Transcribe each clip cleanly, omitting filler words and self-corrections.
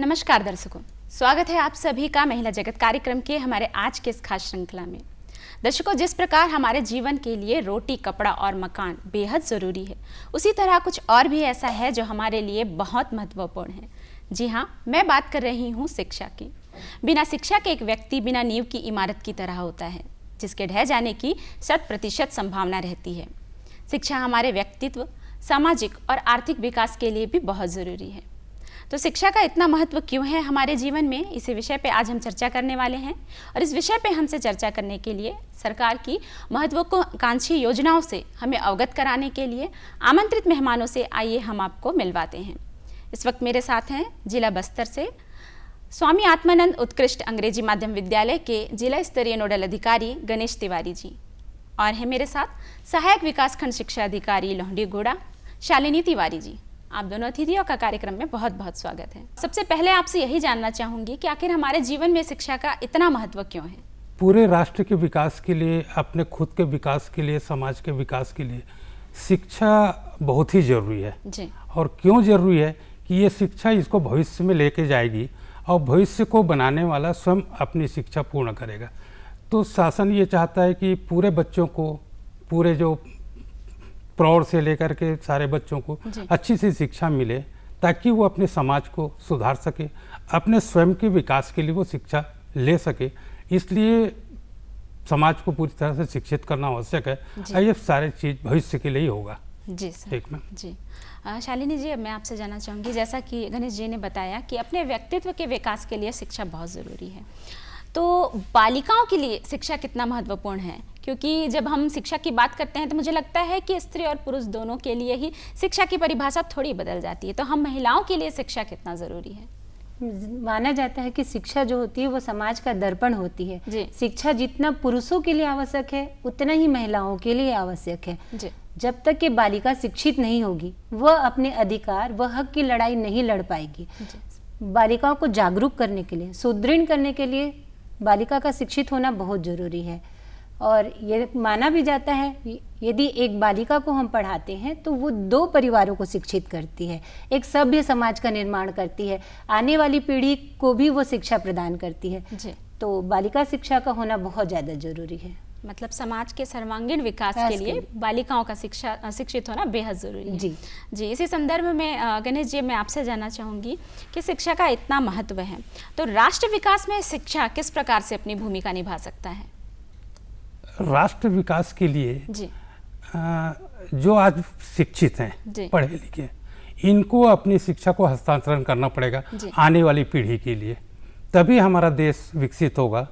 नमस्कार दर्शकों, स्वागत है आप सभी का महिला जगत कार्यक्रम के हमारे आज के इस खास श्रृंखला में। दर्शकों, जिस प्रकार हमारे जीवन के लिए रोटी, कपड़ा और मकान बेहद ज़रूरी है, उसी तरह कुछ और भी ऐसा है जो हमारे लिए बहुत महत्वपूर्ण है। जी हाँ, मैं बात कर रही हूँ शिक्षा की। बिना शिक्षा के एक व्यक्ति बिना नींव की इमारत की तरह होता है, जिसके ढह जाने की 100% संभावना रहती है। शिक्षा हमारे व्यक्तित्व, सामाजिक और आर्थिक विकास के लिए भी बहुत ज़रूरी है। तो शिक्षा का इतना महत्व क्यों है हमारे जीवन में, इसी विषय पे आज हम चर्चा करने वाले हैं। और इस विषय पे हमसे चर्चा करने के लिए सरकार की महत्वाकांक्षी योजनाओं से हमें अवगत कराने के लिए आमंत्रित मेहमानों से आइए हम आपको मिलवाते हैं। इस वक्त मेरे साथ हैं जिला बस्तर से स्वामी आत्मानंद उत्कृष्ट अंग्रेजी माध्यम विद्यालय के जिला स्तरीय नोडल अधिकारी गणेश तिवारी जी, और है मेरे साथ सहायक विकासखंड शिक्षा अधिकारी लोहंडीगुड़ा शालिनी तिवारी जी। आप दोनों अतिथियों का कार्यक्रम में बहुत बहुत स्वागत है। सबसे पहले आपसे यही जानना चाहूंगी कि आखिर हमारे जीवन में शिक्षा का इतना महत्व क्यों है? पूरे राष्ट्र के विकास के लिए, अपने खुद के विकास के लिए, समाज के विकास के लिए शिक्षा बहुत ही जरूरी है जी। और क्यों जरूरी है कि ये शिक्षा इसको भविष्य में लेके जाएगी और भविष्य को बनाने वाला स्वयं अपनी शिक्षा पूर्ण करेगा। तो शासन ये चाहता है कि पूरे बच्चों को, पूरे जो प्रौढ़ से लेकर के सारे बच्चों को अच्छी सी शिक्षा मिले, ताकि वो अपने समाज को सुधार सके, अपने स्वयं के विकास के लिए वो शिक्षा ले सके। इसलिए समाज को पूरी तरह से शिक्षित करना आवश्यक है और ये सारी चीज़ भविष्य के लिए ही होगा। जी सर। ठीक है जी। शालिनी जी, अब मैं आपसे जानना चाहूँगी, जैसा कि गणेश जी ने बताया कि अपने व्यक्तित्व के विकास के लिए शिक्षा बहुत ज़रूरी है, तो बालिकाओं के लिए शिक्षा कितना महत्वपूर्ण है? क्योंकि जब हम शिक्षा की बात करते हैं तो मुझे लगता है कि स्त्री और पुरुष दोनों के लिए ही शिक्षा की परिभाषा थोड़ी बदल जाती है। तो हम महिलाओं के लिए शिक्षा कितना ज़रूरी है? माना जाता है कि शिक्षा जो होती है वो समाज का दर्पण होती है। जी। शिक्षा जितना पुरुषों के लिए आवश्यक है उतना ही महिलाओं के लिए आवश्यक है। जी। जब तक कि बालिका शिक्षित नहीं होगी, वह अपने अधिकार व हक की लड़ाई नहीं लड़ पाएगी। बालिकाओं को जागरूक करने के लिए, सुदृढ़ करने के लिए बालिका का शिक्षित होना बहुत जरूरी है। और ये माना भी जाता है यदि एक बालिका को हम पढ़ाते हैं तो वो 2 परिवारों को शिक्षित करती है, एक सभ्य समाज का निर्माण करती है, आने वाली पीढ़ी को भी वो शिक्षा प्रदान करती है। जी। तो बालिका शिक्षा का होना बहुत ज़्यादा जरूरी है। मतलब समाज के सर्वांगीण विकास के लिए बालिकाओं का शिक्षित होना बेहद ज़रूरी है। जी जी। इसी संदर्भ में गणेश जी, मैं आपसे जानना चाहूँगी कि शिक्षा का इतना महत्व है, तो राष्ट्र विकास में शिक्षा किस प्रकार से अपनी भूमिका निभा सकता है? राष्ट्र विकास के लिए जी। जो आज शिक्षित हैं, पढ़े लिखे, इनको अपनी शिक्षा को हस्तांतरण करना पड़ेगा आने वाली पीढ़ी के लिए, तभी हमारा देश विकसित होगा।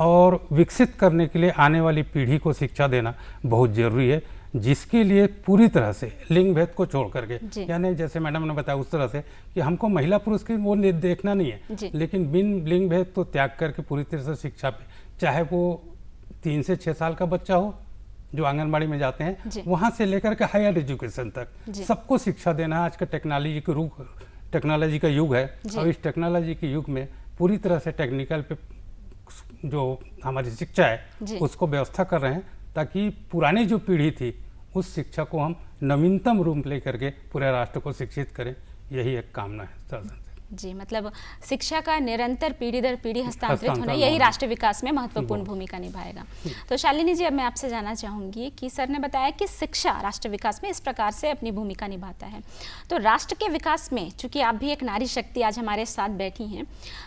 और विकसित करने के लिए आने वाली पीढ़ी को शिक्षा देना बहुत ज़रूरी है, जिसके लिए पूरी तरह से लिंग भेद को छोड़ करके, यानी जैसे मैडम ने बताया उस तरह से कि हमको महिला पुरुष की वो देखना नहीं है, लेकिन बिन लिंग भेद तो त्याग करके पूरी तरह से शिक्षा पे, चाहे वो 3 से 6 साल का बच्चा हो जो आंगनबाड़ी में जाते हैं, वहाँ से लेकर के हायर एजुकेशन तक सबको शिक्षा देना है। आज का टेक्नोलॉजी का युग है और इस टेक्नोलॉजी के युग में पूरी तरह से टेक्निकल पे जो हमारी शिक्षा है उसको व्यवस्था कर रहे हैं, ताकि पुरानी जो पीढ़ी थी उस शिक्षा को हम नवीनतम रूप ले करके पूरे राष्ट्र को शिक्षित करें। यही एक कामना है शासन से। जी, मतलब शिक्षा का निरंतर पीढ़ी दर पीढ़ी हस्तांतरित होना, यही राष्ट्र विकास में महत्वपूर्ण भूमिका निभाएगा। तो शालिनी जी, अब मैं आपसे जानना चाहूँगी कि सर ने बताया कि शिक्षा राष्ट्र विकास में इस प्रकार से अपनी भूमिका निभाता है, तो राष्ट्र के विकास में, चूंकि आप भी एक नारी शक्ति आज हमारे साथ बैठी हैं,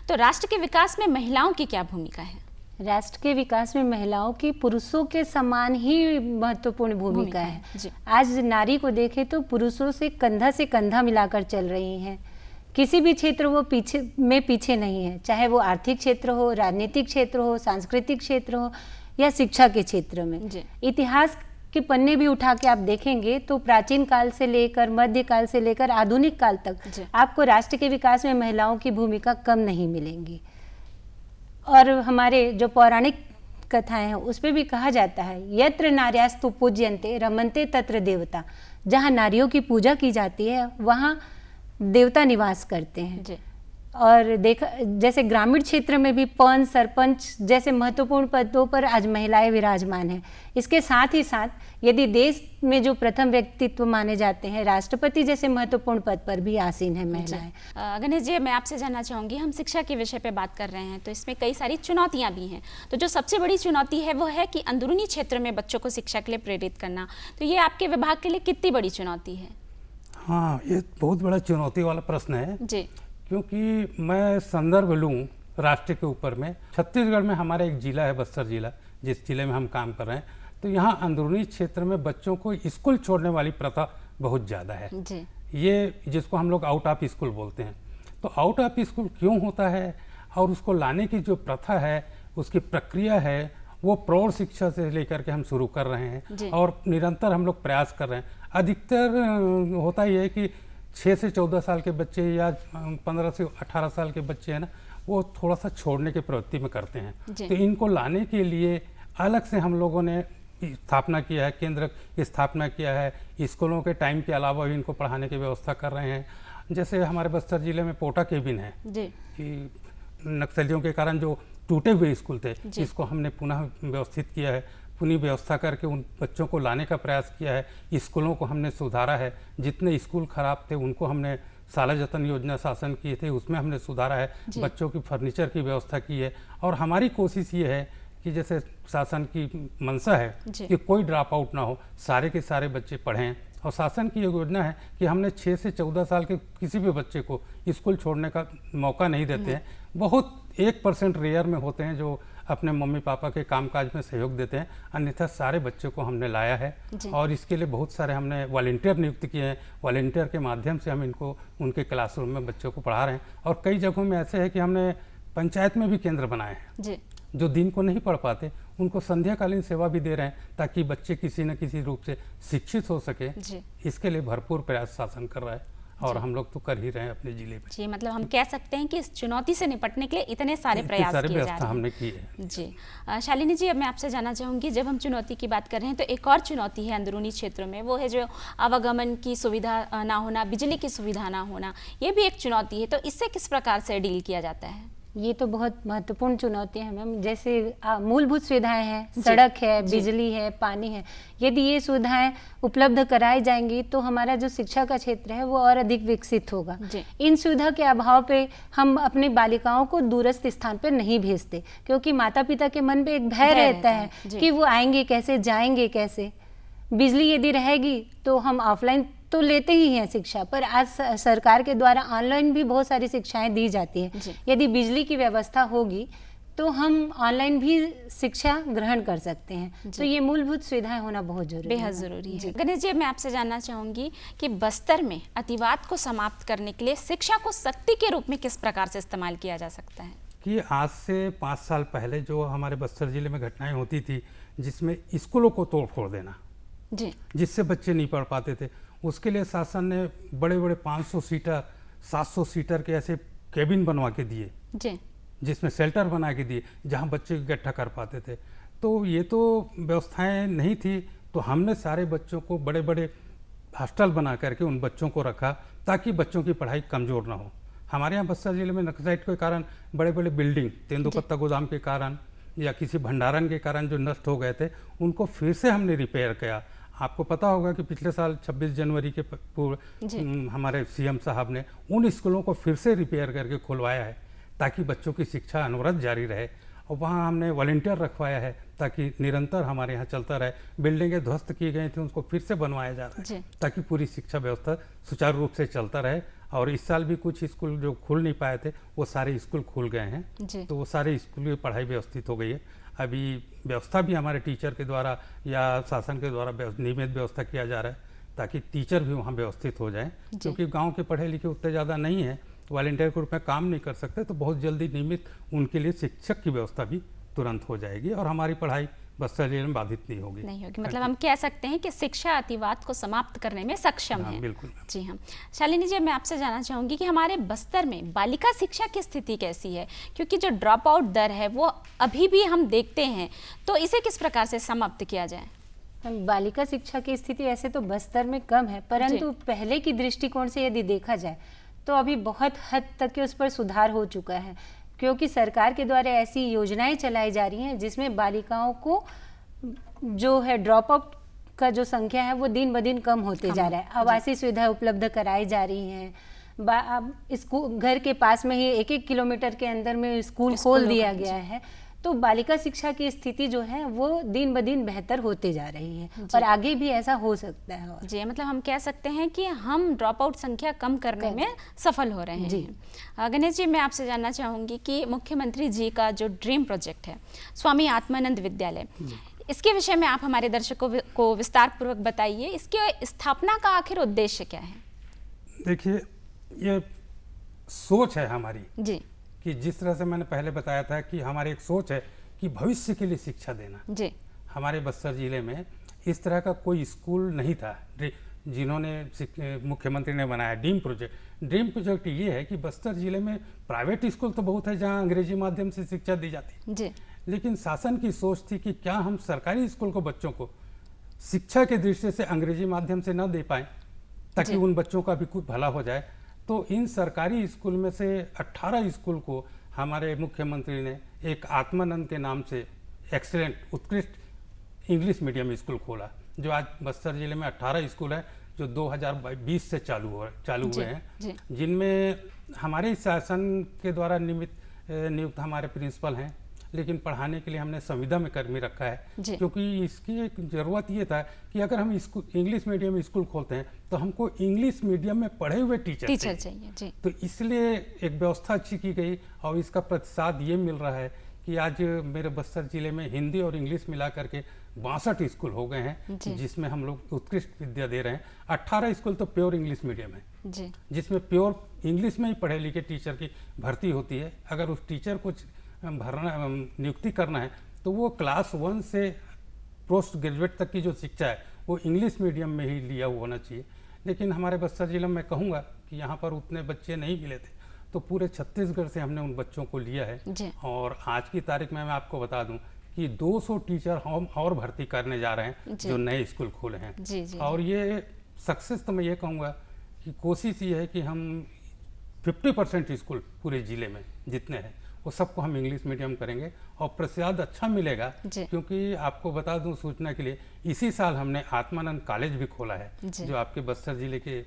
तो राष्ट्र के विकास में महिलाओं की क्या भूमिका है? राष्ट्र के विकास में महिलाओं की पुरुषों के समान ही महत्वपूर्ण भूमिका है। आज नारी को देखें तो पुरुषों से कंधा मिलाकर चल रही हैं। किसी भी क्षेत्र वो पीछे नहीं है, चाहे वो आर्थिक क्षेत्र हो, राजनीतिक क्षेत्र हो, सांस्कृतिक क्षेत्र हो या शिक्षा के क्षेत्र में। इतिहास के पन्ने भी उठा के आप देखेंगे तो प्राचीन काल से लेकर, मध्यकाल से लेकर आधुनिक काल तक आपको राष्ट्र के विकास में महिलाओं की भूमिका कम नहीं मिलेंगी। और हमारे जो पौराणिक कथाएं हैं उस पर भी कहा जाता है, यत्र नार्यास्तु पूज्यन्ते रमन्ते तत्र देवता। जहाँ नारियों की पूजा की जाती है वहाँ देवता निवास करते हैं। और देखा जैसे ग्रामीण क्षेत्र में भी पंच सरपंच जैसे महत्वपूर्ण पदों पर आज महिलाएं विराजमान हैं। इसके साथ ही साथ यदि देश में जो प्रथम व्यक्तित्व माने जाते हैं, राष्ट्रपति जैसे महत्वपूर्ण पद पर भी आसीन है महिलाएं। गणेश जी, मैं आपसे जानना चाहूँगी, हम शिक्षा के विषय पे बात कर रहे हैं तो इसमें कई सारी चुनौतियाँ भी हैं। तो जो सबसे बड़ी चुनौती है वो है कि अंदरूनी क्षेत्र में बच्चों को शिक्षा के लिए प्रेरित करना। तो ये आपके विभाग के लिए कितनी बड़ी चुनौती है? हाँ, ये बहुत बड़ा चुनौती वाला प्रश्न है जी। क्योंकि मैं संदर्भ लूँ राष्ट्र के ऊपर में, छत्तीसगढ़ में हमारा एक जिला है बस्तर जिला, जिस जिले में हम काम कर रहे हैं, तो यहाँ अंदरूनी क्षेत्र में बच्चों को स्कूल छोड़ने वाली प्रथा बहुत ज़्यादा है जी। ये जिसको हम लोग आउट ऑफ स्कूल बोलते हैं। तो आउट ऑफ स्कूल क्यों होता है और उसको लाने की जो प्रथा है, उसकी प्रक्रिया है, वो प्रौढ़ शिक्षा से लेकर के हम शुरू कर रहे हैं और निरंतर हम लोग प्रयास कर रहे हैं। अधिकतर होता ही है कि 6 से 14 साल के बच्चे या 15 से 18 साल के बच्चे हैं ना, वो थोड़ा सा छोड़ने की प्रवृत्ति में करते हैं। तो इनको लाने के लिए अलग से हम लोगों ने स्थापना किया है, केंद्र की स्थापना किया है। स्कूलों के टाइम के अलावा भी इनको पढ़ाने की व्यवस्था कर रहे हैं। जैसे हमारे बस्तर जिले में पोटा केबिन है कि नक्सलियों के कारण जो टूटे हुए स्कूल थे, इसको हमने पुनः व्यवस्थित किया है, पुनः व्यवस्था करके उन बच्चों को लाने का प्रयास किया है। स्कूलों को हमने सुधारा है, जितने स्कूल खराब थे उनको हमने साला जतन योजना शासन किए थे, उसमें हमने सुधारा है। बच्चों की फर्नीचर की व्यवस्था की है और हमारी कोशिश ये है कि जैसे शासन की मंशा है कि कोई ड्रॉप आउट ना हो, सारे के सारे बच्चे पढ़ें। और शासन की योजना है कि हमने 6 से 14 साल के किसी भी बच्चे को स्कूल छोड़ने का मौका नहीं देते हैं। बहुत 1% रेयर में होते हैं जो अपने मम्मी पापा के कामकाज में सहयोग देते हैं, अन्यथा सारे बच्चों को हमने लाया है। और इसके लिए बहुत सारे हमने वॉलंटियर नियुक्त किए हैं। वॉलंटियर के माध्यम से हम इनको उनके क्लासरूम में बच्चों को पढ़ा रहे हैं। और कई जगहों में ऐसे है कि हमने पंचायत में भी केंद्र बनाए हैं, जो दिन को नहीं पढ़ पाते उनको संध्याकालीन सेवा भी दे रहे हैं ताकि बच्चे किसी न किसी रूप से शिक्षित हो सके। इसके लिए भरपूर प्रयास शासन कर रहा है और हम लोग तो कर ही रहे हैं अपने जिले में। जी, मतलब हम कह सकते हैं कि इस चुनौती से निपटने के लिए इतने सारे प्रयास किए जा रहे हैं। हमने की है। जी शालिनी जी, अब मैं आपसे जानना चाहूँगी, जब हम चुनौती की बात कर रहे हैं तो एक और चुनौती है अंदरूनी क्षेत्रों में, वो है जो आवागमन की सुविधा ना होना, बिजली की सुविधा ना होना, ये भी एक चुनौती है। तो इससे किस प्रकार से डील किया जाता है? ये तो बहुत महत्वपूर्ण चुनौती है मैम। जैसे मूलभूत सुविधाएं हैं, सड़क है, बिजली है, पानी है, यदि ये सुविधाएं उपलब्ध कराई जाएंगी तो हमारा जो शिक्षा का क्षेत्र है वो और अधिक विकसित होगा। इन सुविधा के अभाव पे हम अपनी बालिकाओं को दूरस्थ स्थान पे नहीं भेजते, क्योंकि माता पिता के मन पे एक भय रहता है कि वो आएंगे कैसे, जाएंगे कैसे। बिजली यदि रहेगी तो हम ऑफलाइन तो लेते ही हैं शिक्षा, पर आज सरकार के द्वारा ऑनलाइन भी बहुत सारी शिक्षाएं दी जाती हैं। यदि बिजली की व्यवस्था होगी तो हम ऑनलाइन भी शिक्षा ग्रहण कर सकते हैं। तो ये मूलभूत सुविधाएं होना बहुत जरूरी है, बेहद ज़रूरी है। गणेश जी, मैं आपसे जानना चाहूँगी कि बस्तर में अतिवाद को समाप्त करने के लिए शिक्षा को शक्ति के रूप में किस प्रकार से इस्तेमाल किया जा सकता है? कि आज से 5 साल पहले जो हमारे बस्तर जिले में घटनाएं होती थी, जिसमें स्कूलों को तोड़ फोड़ देना, जिससे बच्चे नहीं पढ़ पाते थे, उसके लिए शासन ने बड़े बड़े 500 सीटर 700 सीटर के ऐसे केबिन बनवा के दिए, जिसमें शेल्टर बना के दिए जहां बच्चे इकट्ठा कर पाते थे। तो ये तो व्यवस्थाएं नहीं थी, तो हमने सारे बच्चों को बड़े बड़े हॉस्टल बना करके उन बच्चों को रखा ताकि बच्चों की पढ़ाई कमज़ोर ना हो। हमारे यहाँ बस्तर जिले में नक्सलाइट के कारण बड़े बड़े बिल्डिंग तेंदुपत्ता गोदाम के कारण या किसी भंडारण के कारण जो नष्ट हो गए थे, उनको फिर से हमने रिपेयर किया। आपको पता होगा कि पिछले साल 26 जनवरी के पूर्व हमारे सीएम साहब ने उन स्कूलों को फिर से रिपेयर करके खुलवाया है ताकि बच्चों की शिक्षा अनवरत जारी रहे। और वहाँ हमने वॉलंटियर रखवाया है ताकि निरंतर हमारे यहाँ चलता रहे। बिल्डिंगें ध्वस्त की गई थी, उनको फिर से बनवाया जा रहा है ताकि पूरी शिक्षा व्यवस्था सुचारू रूप से चलता रहे। और इस साल भी कुछ स्कूल जो खुल नहीं पाए थे वो सारे स्कूल खुल गए हैं, तो वो सारे स्कूल की पढ़ाई व्यवस्थित हो गई है। अभी व्यवस्था भी हमारे टीचर के द्वारा या शासन के द्वारा नियमित व्यवस्था किया जा रहा है ताकि टीचर भी वहाँ व्यवस्थित हो जाएं, क्योंकि गांव के पढ़े लिखे उतने ज़्यादा नहीं है, वॉलंटियर के रूप में काम नहीं कर सकते, तो बहुत जल्दी नियमित उनके लिए शिक्षक की व्यवस्था भी तुरंत हो जाएगी और हमारी पढ़ाई बस्तर जिले में बाधित नहीं होगी। मतलब हम कह सकते हैं कि शिक्षा अतिवाद को समाप्त करने में सक्षम है। बिल्कुल। जी हाँ। शालिनी जी, मैं आपसे जानना चाहूँगी कि हमारे बस्तर में बालिका शिक्षा की स्थिति कैसी है, क्योंकि जो ड्रॉप आउट दर है वो अभी भी हम देखते हैं, तो इसे किस प्रकार से समाप्त किया जाए? बालिका शिक्षा की स्थिति ऐसे तो बस्तर में कम है, परंतु पहले की दृष्टिकोण से यदि देखा जाए तो अभी बहुत हद तक के उस पर सुधार हो चुका है, क्योंकि सरकार के द्वारा ऐसी योजनाएं चलाई जा रही हैं जिसमें बालिकाओं को जो है ड्रॉप आउट का जो संख्या है वो दिन ब दिन कम होते जा रहा है। आवासीय सुविधा उपलब्ध कराई जा रही हैं, अब स्कूल घर के पास में ही 1-1 किलोमीटर के अंदर में स्कूल खोल दिया गया है। तो बालिका शिक्षा की स्थिति जो है वो दिन ब दिन बेहतर होते जा रही है और आगे भी ऐसा हो सकता है। जी, मतलब हम कह सकते हैं कि हम ड्रॉप आउट संख्या कम करने में सफल हो रहे हैं। गणेश जी, मैं आपसे जानना चाहूँगी कि मुख्यमंत्री जी का जो ड्रीम प्रोजेक्ट है स्वामी आत्मानंद विद्यालय, इसके विषय में आप हमारे दर्शकों को विस्तार पूर्वक बताइए। इसके स्थापना का आखिर उद्देश्य क्या है? देखिए, ये सोच है हमारी जी, कि जिस तरह से मैंने पहले बताया था कि हमारी एक सोच है कि भविष्य के लिए शिक्षा देना। जी, हमारे बस्तर जिले में इस तरह का कोई स्कूल नहीं था जिन्होंने मुख्यमंत्री ने बनाया ड्रीम प्रोजेक्ट। ड्रीम प्रोजेक्ट ये है कि बस्तर जिले में प्राइवेट स्कूल तो बहुत है जहाँ अंग्रेजी माध्यम से शिक्षा दी जाती, जी, लेकिन शासन की सोच थी कि क्या हम सरकारी स्कूल को बच्चों को शिक्षा के दृष्टि से अंग्रेजी माध्यम से न दे पाएँ ताकि उन बच्चों का भी कुछ भला हो जाए। तो इन सरकारी स्कूल में से 18 स्कूल को हमारे मुख्यमंत्री ने एक आत्मानंद के नाम से एक्सीलेंट उत्कृष्ट इंग्लिश मीडियम स्कूल खोला, जो आज बस्तर जिले में 18 स्कूल है जो 2020 से चालू हुए हैं, जिनमें हमारे शासन के द्वारा नियुक्त हमारे प्रिंसिपल हैं, लेकिन पढ़ाने के लिए हमने संविदा में कर्मी रखा है, क्योंकि इसकी एक ज़रूरत ये था कि अगर हम इंग्लिश मीडियम स्कूल खोलते हैं तो हमको इंग्लिश मीडियम में पढ़े हुए टीचर चाहिए। जी। तो इसलिए एक व्यवस्था अच्छी की गई और इसका प्रतिसाद ये मिल रहा है कि आज मेरे बस्तर जिले में हिंदी और इंग्लिश मिला करके 62 स्कूल हो गए हैं, जिसमें हम लोग उत्कृष्ट विद्या दे रहे हैं। 18 स्कूल तो प्योर इंग्लिश मीडियम है, जिसमें प्योर इंग्लिश में ही पढ़े लिखे टीचर की भर्ती होती है। अगर उस टीचर को नियुक्ति करना है तो वो क्लास 1 से पोस्ट ग्रेजुएट तक की जो शिक्षा है वो इंग्लिश मीडियम में ही लिया हुआ होना चाहिए। लेकिन हमारे बस्तर जिले में मैं कहूँगा कि यहाँ पर उतने बच्चे नहीं मिले थे, तो पूरे छत्तीसगढ़ से हमने उन बच्चों को लिया है। और आज की तारीख में मैं आपको बता दूं कि 200 टीचर हम और भर्ती करने जा रहे हैं जो नए स्कूल खोले हैं। और ये सक्सेस तो मैं ये कहूँगा कि कोशिश ये है कि हम 50% स्कूल पूरे जिले में जितने हैं वो सबको हम इंग्लिश मीडियम करेंगे और प्रतिसाद अच्छा मिलेगा, क्योंकि आपको बता दूं सूचना के लिए, इसी साल हमने आत्मानंद कॉलेज भी खोला है जो आपके बस्तर जिले के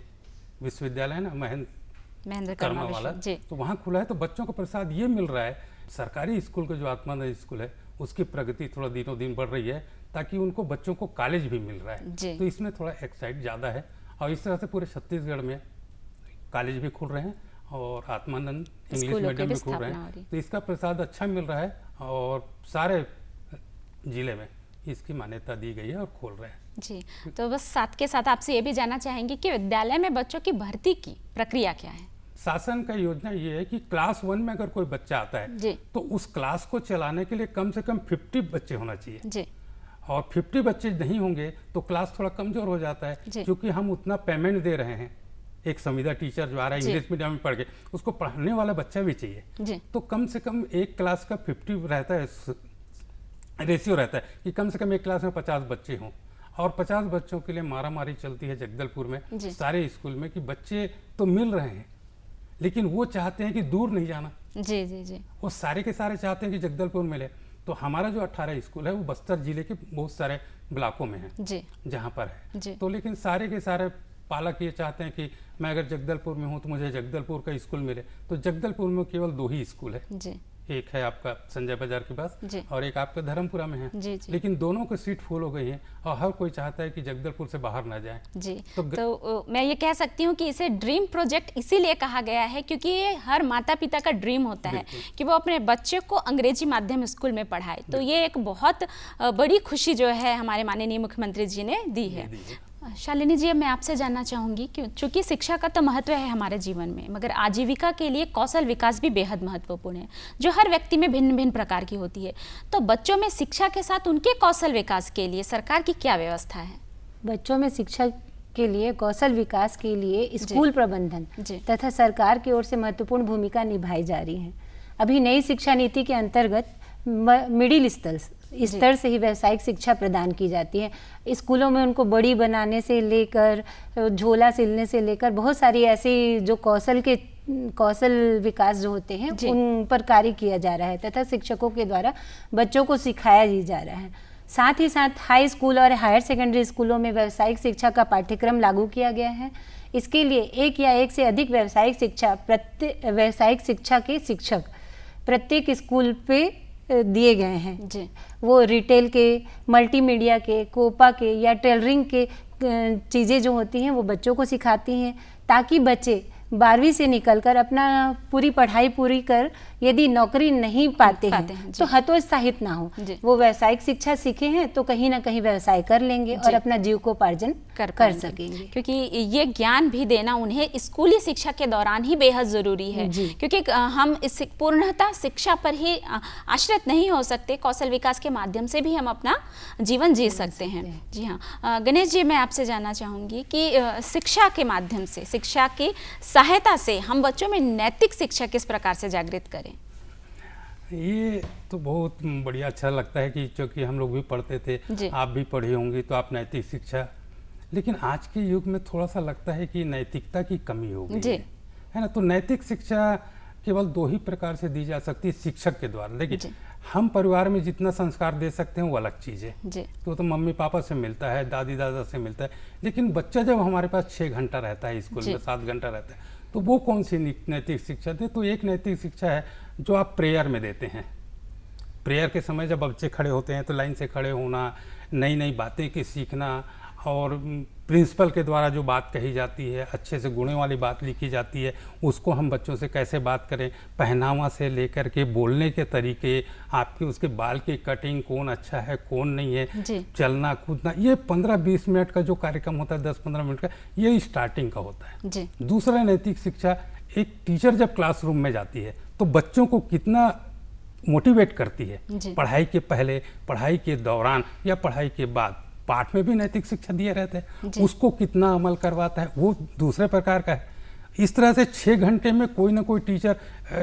विश्वविद्यालय है ना, महेंद्र कर्मा वाला, तो वहाँ खुला है। तो बच्चों को प्रतिसाद ये मिल रहा है, सरकारी स्कूल का जो आत्मानंद स्कूल है उसकी प्रगति थोड़ा दिनों दिन बढ़ रही है, ताकि उनको बच्चों को कॉलेज भी मिल रहा है, तो इसमें थोड़ा एक्साइट ज़्यादा है। और इस तरह से पूरे छत्तीसगढ़ में कॉलेज भी खुल रहे हैं और आत्मानंद इंग्लिश मीडियम भी खुल रहे हैं, तो इसका प्रसाद अच्छा मिल रहा है और सारे जिले में इसकी मान्यता दी गई है और खोल रहे हैं। जी, तो बस साथ के साथ आपसे ये भी जानना चाहेंगे कि विद्यालय में बच्चों की भर्ती की प्रक्रिया क्या है? शासन का योजना ये है कि क्लास 1 में अगर कोई बच्चा आता है तो उस क्लास को चलाने के लिए कम से कम 50 बच्चे होना चाहिए, और 50 बच्चे नहीं होंगे तो क्लास थोड़ा कमजोर हो जाता है, क्योंकि हम उतना पेमेंट दे रहे हैं। एक संविदा टीचर जो आ रहा है इंग्लिश मीडियम में पढ़ के, उसको पढ़ाने वाला बच्चा भी चाहिए, तो कम से कम एक क्लास का 50 रहता है, रेशियो रहता है कि कम से कम एक क्लास में 50 बच्चे हों। और 50 बच्चों के लिए मारामारी चलती है जगदलपुर में सारे स्कूल में कि बच्चे तो मिल रहे हैं लेकिन वो चाहते हैं कि दूर नहीं जाना। वो सारे के सारे चाहते हैं कि जगदलपुर मिले। तो हमारा जो 18 स्कूल है वो बस्तर जिले के बहुत सारे ब्लॉकों में है जहाँ पर है, तो लेकिन सारे के सारे पालक ये चाहते हैं कि मैं अगर जगदलपुर में हूँ तो मुझे जगदलपुर का स्कूल मिले। तो जगदलपुर में केवल 2 ही स्कूल है, एक है आपका संजय बाजार के पास और एक आपका धर्मपुरा में है, लेकिन दोनों की सीट फुल हो गई है और हर कोई चाहता है कि जगदलपुर से बाहर ना जाए। तो मैं ये कह सकती हूँ कि इसे ड्रीम प्रोजेक्ट इसीलिए कहा गया है क्योंकि ये हर माता पिता का ड्रीम होता है कि वो अपने बच्चे को अंग्रेजी माध्यम स्कूल में पढ़ाए। तो ये एक बहुत बड़ी खुशी जो है हमारे माननीय मुख्यमंत्री जी ने दी है। शालिनी जी, अब मैं आपसे जानना चाहूँगी कि चूँकि शिक्षा का तो महत्व है हमारे जीवन में, मगर आजीविका के लिए कौशल विकास भी बेहद महत्वपूर्ण है, जो हर व्यक्ति में भिन्न भिन्न प्रकार की होती है। तो बच्चों में शिक्षा के साथ उनके कौशल विकास के लिए सरकार की क्या व्यवस्था है? बच्चों में शिक्षा के लिए कौशल विकास के लिए स्कूल प्रबंधन तथा सरकार की ओर से महत्वपूर्ण भूमिका निभाई जा रही है। अभी नई शिक्षा नीति के अंतर्गत मिडिल स्तर से ही व्यावसायिक शिक्षा प्रदान की जाती है। स्कूलों में उनको बड़ी बनाने से लेकर, झोला सिलने से लेकर बहुत सारी ऐसी जो कौशल विकास जो होते हैं उन पर कार्य किया जा रहा है तथा शिक्षकों के द्वारा बच्चों को सिखाया ही जा रहा है। साथ ही साथ हाई स्कूल और हायर सेकेंडरी स्कूलों में व्यावसायिक शिक्षा का पाठ्यक्रम लागू किया गया है। इसके लिए एक या एक से अधिक व्यावसायिक शिक्षा के शिक्षक प्रत्येक स्कूल पे दिए गए हैं जी। वो रिटेल के, मल्टीमीडिया के, कोपा के या टेलरिंग के चीज़ें जो होती हैं वो बच्चों को सिखाती हैं, ताकि बच्चे 12वीं से निकलकर अपना पूरी पढ़ाई पूरी कर यदि नौकरी नहीं पाते हैं तो हतोत्साहित ना हो। वो व्यावसायिक शिक्षा सीखे हैं तो कहीं ना कहीं व्यवसाय कर लेंगे और अपना जीविकोपार्जन कर सकेंगे। क्योंकि ये ज्ञान भी देना उन्हें स्कूली शिक्षा के दौरान ही बेहद ज़रूरी है, क्योंकि हम इस पूर्णतः शिक्षा पर ही आश्रित नहीं हो सकते, कौशल विकास के माध्यम से भी हम अपना जीवन जी सकते हैं। जी हाँ गणेश जी, मैं आपसे जानना चाहूँगी कि शिक्षा के माध्यम से, शिक्षा की सहायता से हम बच्चों में नैतिक शिक्षा किस प्रकार से जागृत करें? ये तो बहुत बढ़िया, अच्छा लगता है कि क्योंकि हम लोग भी पढ़ते थे, आप भी पढ़ी होंगी, तो आप नैतिक शिक्षा, लेकिन आज के युग में थोड़ा सा लगता है कि नैतिकता की कमी हो गई है ना। तो नैतिक शिक्षा केवल 2 ही प्रकार से दी जा सकती है, शिक्षक के द्वारा। देखिए हम परिवार में जितना संस्कार दे सकते हैं वो अलग चीज़ है, तो मम्मी पापा से मिलता है, दादी दादा से मिलता है, लेकिन बच्चा जब हमारे पास 6 घंटा रहता है स्कूल में, 7 घंटा रहता है, तो वो कौन सी नैतिक शिक्षा दे? तो एक नैतिक शिक्षा है जो आप प्रेयर में देते हैं। प्रेयर के समय जब बच्चे खड़े होते हैं तो लाइन से खड़े होना, नई नई बातें की सीखना, और प्रिंसिपल के द्वारा जो बात कही जाती है, अच्छे से गुणों वाली बात लिखी जाती है, उसको हम बच्चों से कैसे बात करें, पहनावा से लेकर के बोलने के तरीके, आपके उसके बाल की कटिंग, कौन अच्छा है कौन नहीं है, चलना कूदना, ये 15-20 मिनट का जो कार्यक्रम होता है, 10-15 मिनट का, ये स्टार्टिंग का होता है। दूसरा नैतिक शिक्षा, एक टीचर जब क्लासरूम में जाती है तो बच्चों को कितना मोटिवेट करती है, पढ़ाई के पहले, पढ़ाई के दौरान या पढ़ाई के बाद। पाठ में भी नैतिक शिक्षा दिए रहते हैं, उसको कितना अमल करवाता है वो दूसरे प्रकार का है। इस तरह से 6 घंटे में कोई ना कोई टीचर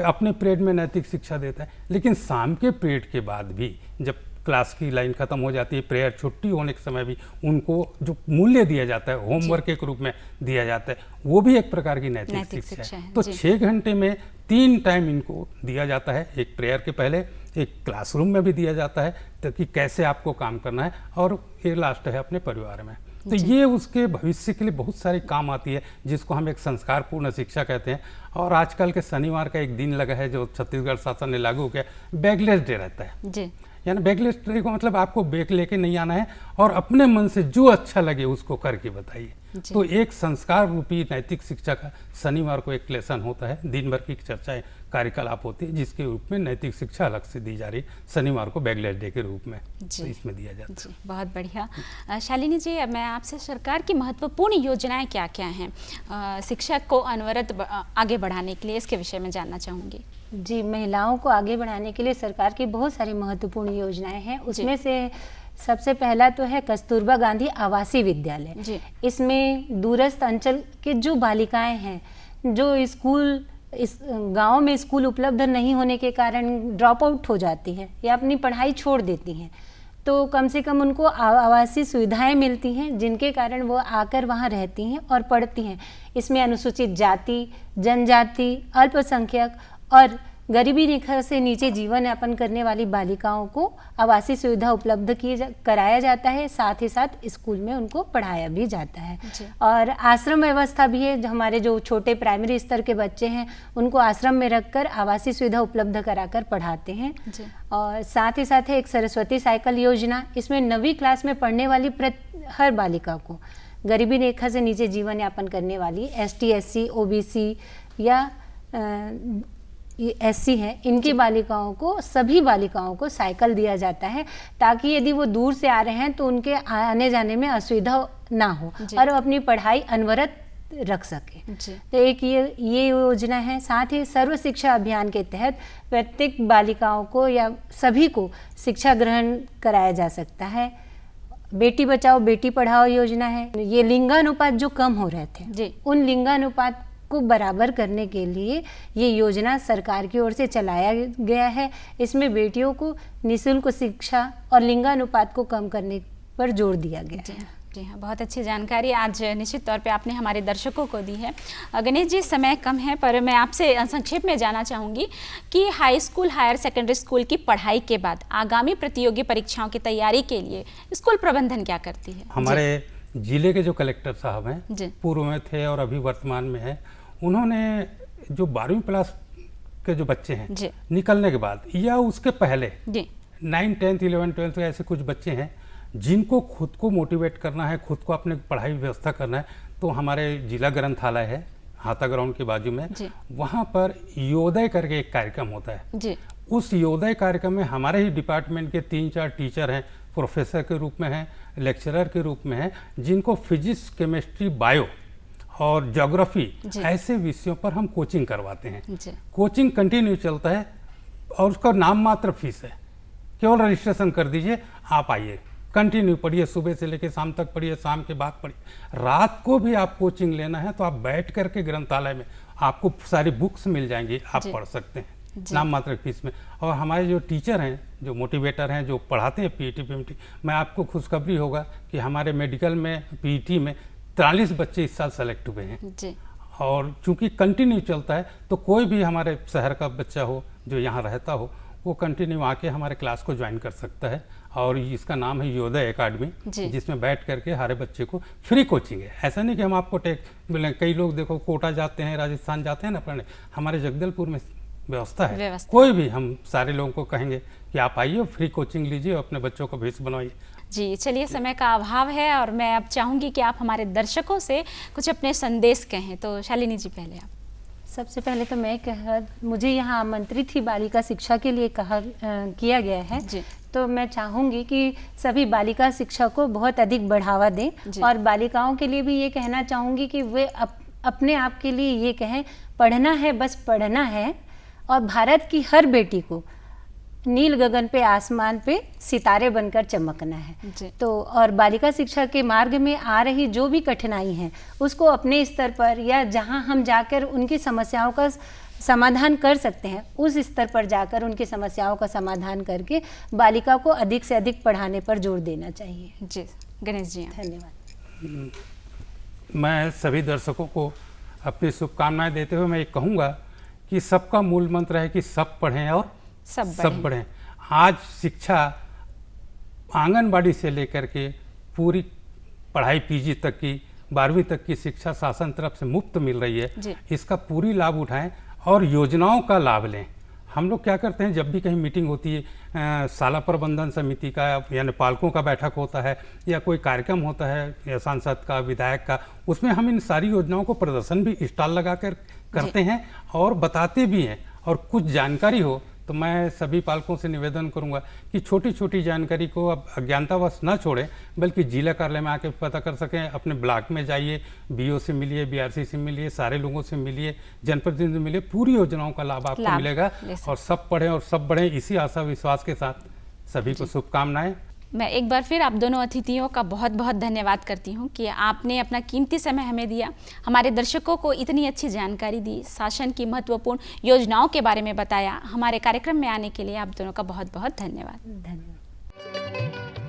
अपने पीरियड में नैतिक शिक्षा देता है, लेकिन शाम के पीरियड के बाद भी जब क्लास की लाइन खत्म हो जाती है, प्रेयर छुट्टी होने के समय भी उनको जो मूल्य दिया जाता है, होमवर्क के रूप में दिया जाता है, वो भी एक प्रकार की नैतिक शिक्षा है। तो 6 घंटे में 3 टाइम इनको दिया जाता है, एक प्रेयर के पहले, एक क्लासरूम में भी दिया जाता है, ताकि कैसे आपको काम करना है, और ये लास्ट है अपने परिवार में। तो ये उसके भविष्य के लिए बहुत सारी काम आती है, जिसको हम एक संस्कारपूर्ण शिक्षा कहते हैं। और आजकल के शनिवार का एक दिन लगा है जो छत्तीसगढ़ शासन ने लागू किया, बैगलेस डे रहता है। यानी बैगलेस डे को मतलब आपको बैग लेके नहीं आना है और अपने मन से जो अच्छा लगे उसको करके बताइए। तो एक संस्कार रूपी नैतिक शिक्षा का शनिवार को एक लेसन होता है, दिन भर की चर्चाएं, कार्यकलाप होती है, जिसके रूप में नैतिक शिक्षा अलग से दी जा रही है, शनिवार को बैगलेस डे के रूप में तो इसमें दिया जाता है। बहुत बढ़िया। शालिनी जी, मैं आपसे सरकार की महत्वपूर्ण योजनाएं क्या क्या हैं शिक्षा को अनवरत आगे बढ़ाने के लिए, इसके विषय में जानना चाहूँगी। जी, महिलाओं को आगे बढ़ाने के लिए सरकार की बहुत सारी महत्वपूर्ण योजनाएं हैं। उसमें से सबसे पहला तो है कस्तूरबा गांधी आवासीय विद्यालय। इसमें दूरस्थ अंचल के जो बालिकाएं हैं, जो इस गांव में स्कूल उपलब्ध नहीं होने के कारण ड्रॉप आउट हो जाती हैं या अपनी पढ़ाई छोड़ देती हैं, तो कम से कम उनको आवासीय सुविधाएं मिलती हैं, जिनके कारण वो आकर वहाँ रहती हैं और पढ़ती हैं। इसमें अनुसूचित जाति, जनजाति, अल्पसंख्यक और गरीबी रेखा से नीचे जीवन यापन करने वाली बालिकाओं को आवासीय सुविधा उपलब्ध कराया जाता है, साथ ही साथ स्कूल में उनको पढ़ाया भी जाता है। और आश्रम व्यवस्था भी है, हमारे जो छोटे प्राइमरी स्तर के बच्चे हैं उनको आश्रम में रखकर आवासीय सुविधा उपलब्ध कराकर पढ़ाते हैं। और साथ ही साथ है एक सरस्वती साइकिल योजना। इसमें 9वीं क्लास में पढ़ने वाली हर बालिका को, गरीबी रेखा से नीचे जीवन यापन करने वाली ST SC OBC या SC है, इनकी बालिकाओं को, सभी बालिकाओं को साइकिल दिया जाता है, ताकि यदि वो दूर से आ रहे हैं तो उनके आने जाने में असुविधा ना हो और वो अपनी पढ़ाई अनवरत रख सके। तो एक ये योजना है। साथ ही सर्व शिक्षा अभियान के तहत प्रत्येक बालिकाओं को या सभी को शिक्षा ग्रहण कराया जा सकता है। बेटी बचाओ बेटी पढ़ाओ योजना है। ये लिंगानुपात जो कम हो रहे थे, उन लिंगानुपात को बराबर करने के लिए ये योजना सरकार की ओर से चलाया गया है। इसमें बेटियों को निःशुल्क शिक्षा और लिंगानुपात को कम करने पर जोर दिया गया है। जी हाँ, बहुत अच्छी जानकारी आज निश्चित तौर पे आपने हमारे दर्शकों को दी है। गणेश जी, समय कम है पर मैं आपसे संक्षेप में जानना चाहूँगी कि high school, higher secondary school की पढ़ाई के बाद आगामी प्रतियोगी परीक्षाओं की तैयारी के लिए स्कूल प्रबंधन क्या करती है? हमारे जिले के जो कलेक्टर साहब हैं, पूर्व में थे और अभी वर्तमान में है, उन्होंने जो 12वीं क्लास के जो बच्चे हैं निकलने के बाद या उसके पहले 9, 10, 11, 12 ऐसे कुछ बच्चे हैं जिनको खुद को मोटिवेट करना है, खुद को अपने पढ़ाई व्यवस्था करना है, तो हमारे जिला ग्रंथालय है हाथा ग्राउंड के बाजू में, वहाँ पर योदय करके एक कार्यक्रम होता है। उस योदय कार्यक्रम में हमारे ही डिपार्टमेंट के 3-4 टीचर हैं, प्रोफेसर के रूप में हैं, लेक्चरर के रूप में हैं, जिनको फिजिक्स, केमिस्ट्री, बायो और ज्योग्राफी ऐसे विषयों पर हम कोचिंग करवाते हैं। कोचिंग कंटिन्यू चलता है और उसका नाम मात्र फीस है, केवल रजिस्ट्रेशन कर दीजिए, आप आइए, कंटिन्यू पढ़िए, सुबह से लेकर शाम तक पढ़िए, शाम के बाद पढ़िए, रात को भी आप कोचिंग लेना है तो आप बैठ करके ग्रंथालय में आपको सारी बुक्स मिल जाएंगी, आप पढ़ सकते हैं नाम मात्र फीस में। और हमारे जो टीचर हैं, जो मोटिवेटर हैं, जो पढ़ाते हैं पीईटी पीएमटी, मैं आपको खुशखबरी होगा कि हमारे मेडिकल में पीईटी में 43 बच्चे इस साल सेलेक्ट हुए हैं। और चूंकि कंटिन्यू चलता है तो कोई भी हमारे शहर का बच्चा हो जो यहाँ रहता हो, वो कंटिन्यू आके हमारे क्लास को ज्वाइन कर सकता है। और इसका नाम है योदय एकेडमी, जिसमें बैठ करके हर बच्चे को फ्री कोचिंग है। ऐसा नहीं कि हम आपको कई लोग देखो कोटा जाते हैं, राजस्थान जाते हैं ना पढ़ने, हमारे जगदलपुर में व्यवस्था है। कोई भी हम सारे लोगों को कहेंगे कि आप आइए, फ्री कोचिंग लीजिए और अपने बच्चों को भविष्य बनवाइए। जी चलिए, समय का अभाव है और मैं अब चाहूँगी कि आप हमारे दर्शकों से कुछ अपने संदेश कहें। तो शालिनी जी, पहले आप। सबसे पहले तो मैं मुझे यहाँ आमंत्रित ही बालिका शिक्षा के लिए किया गया है, तो मैं चाहूँगी कि सभी बालिका शिक्षा को बहुत अधिक बढ़ावा दें। और बालिकाओं के लिए भी ये कहना चाहूँगी कि वे अपने आप के लिए ये कहें, पढ़ना है, बस पढ़ना है। और भारत की हर बेटी को नील गगन पे, आसमान पे सितारे बनकर चमकना है। तो और बालिका शिक्षा के मार्ग में आ रही जो भी कठिनाई है उसको अपने स्तर पर या जहां हम जाकर उनकी समस्याओं का समाधान कर सकते हैं, उस स्तर पर जाकर उनकी समस्याओं का समाधान करके बालिका को अधिक से अधिक पढ़ाने पर जोर देना चाहिए। जी गणेश जी, धन्यवाद। मैं सभी दर्शकों को अपनी शुभकामनाएं देते हुए मैं ये कहूँगा कि सबका मूल मंत्र है कि सब पढ़ें और सब बढ़ें। आज शिक्षा आंगनबाड़ी से लेकर के पूरी पढ़ाई पीजी तक की, 12वीं तक की शिक्षा शासन तरफ से मुफ्त मिल रही है। इसका पूरी लाभ उठाएं और योजनाओं का लाभ लें। हम लोग क्या करते हैं, जब भी कहीं मीटिंग होती है, शाला प्रबंधन समिति का यानी पालकों का बैठक होता है या कोई कार्यक्रम होता है या सांसद का, विधायक का, उसमें हम इन सारी योजनाओं को प्रदर्शन भी स्टॉल लगा कर करते हैं और बताते भी हैं। और कुछ जानकारी हो तो मैं सभी पालकों से निवेदन करूंगा कि छोटी छोटी जानकारी को अब अज्ञानतावश न छोड़ें, बल्कि जिला कार्यालय में आके पता कर सकें। अपने ब्लॉक में जाइए, बीओ से मिलिए, बीआरसी से मिलिए, सारे लोगों से मिलिए, जनप्रतिनिधि से मिलिए, पूरी योजनाओं का लाभ आपको मिलेगा। और सब पढ़ें और सब बढ़ें, इसी आशा विश्वास के साथ सभी को शुभकामनाएं। मैं एक बार फिर आप दोनों अतिथियों का बहुत बहुत धन्यवाद करती हूं कि आपने अपना कीमती समय हमें दिया, हमारे दर्शकों को इतनी अच्छी जानकारी दी, शासन की महत्वपूर्ण योजनाओं के बारे में बताया। हमारे कार्यक्रम में आने के लिए आप दोनों का बहुत बहुत धन्यवाद। धन्यवाद।